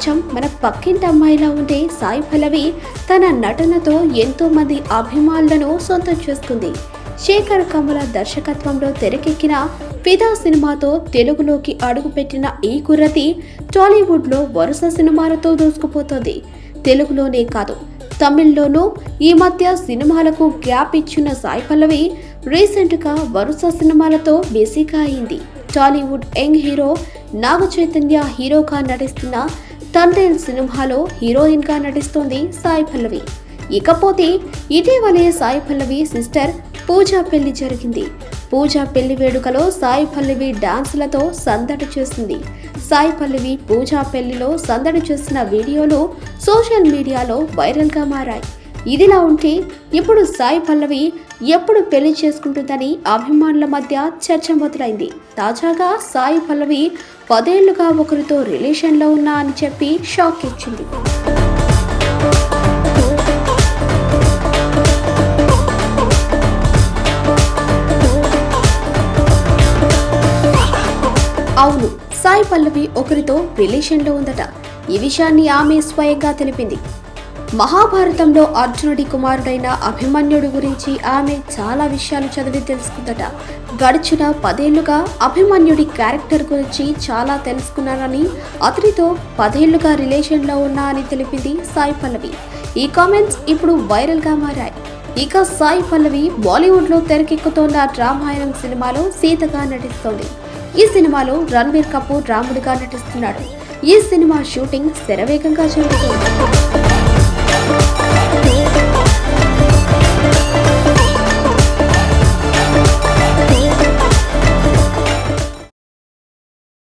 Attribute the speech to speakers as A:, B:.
A: అచ్చం మన పక్కింటి అమ్మాయిలా ఉండే సాయి పల్లవి తన నటనతో ఎంతో మంది అభిమానులను సొంతం చేసుకుంది. శేఖర్ కమల దర్శకత్వంలో తెరకెక్కిన ఫిదా సినిమాతో తెలుగులోకి అడుగుపెట్టిన ఈ కుర్రతి టాలీవుడ్లో వరుస సినిమాలతో దూసుకుపోతోంది. తెలుగులోనే కాదు, తమిళ్లోనూ ఈ మధ్య సినిమాలకు గ్యాప్ ఇచ్చిన సాయి పల్లవి రీసెంట్గా వరుస సినిమాలతో బిజీగా అయింది. టాలీవుడ్ యంగ్ హీరో నాగ చైతన్య హీరోగా నటిస్తున్న తండ్రేల్ సినిమాలో హీరోయిన్ గా నటిస్తోంది సాయి పల్లవి. ఇకపోతే ఇటీవలే సాయి పల్లవి సిస్టర్ పూజా పెళ్లి జరిగింది. పూజా పెళ్లి వేడుకలో సాయి పల్లవి డాన్సులతో సందడి చేసింది. సాయి పల్లవి పూజా పెళ్లిలో సందడి చేసిన వీడియోలు సోషల్ మీడియాలో వైరల్ గా మారాయి. ఇదిలా ఉంటే ఇప్పుడు సాయి పల్లవి ఎప్పుడు పెళ్లి చేసుకుంటుందని అభిమానుల మధ్య చర్చ మొదలైంది. తాజాగా సాయి పల్లవి 10 ఏళ్లుగా ఒకరితో రిలేషన్లో ఉన్నా అని చెప్పి షాక్ ఇచ్చింది. అవును, సాయి పల్లవి ఒకరితో రిలేషన్లో ఉందట. ఈ విషయాన్ని ఆమె స్వయంగా తెలిపింది. మహాభారతంలో అర్జునుడి కుమారుడైన అభిమన్యుడి గురించి ఆమె చాలా విషయాలు చదివి తెలుసుకుందట. గడిచిన 10 ఏళ్లుగా అభిమన్యుడి క్యారెక్టర్ గురించి చాలా తెలుసుకున్నానని, అతనితో 10 ఏళ్లుగా రిలేషన్లో ఉన్నా అని తెలిపింది సాయి పల్లవి. ఈ కామెంట్స్ ఇప్పుడు వైరల్గా మారాయి. ఇక సాయి పల్లవి బాలీవుడ్లో తెరకెక్కుతోన్న రామాయణం సినిమాలో సీతగా నటిస్తోంది. ఈ సినిమాలో రణ్బీర్ కపూర్ రాముడిగా నటిస్తున్నాడు. ఈ సినిమా షూటింగ్ శరవేగంగా జరుగుతోంది.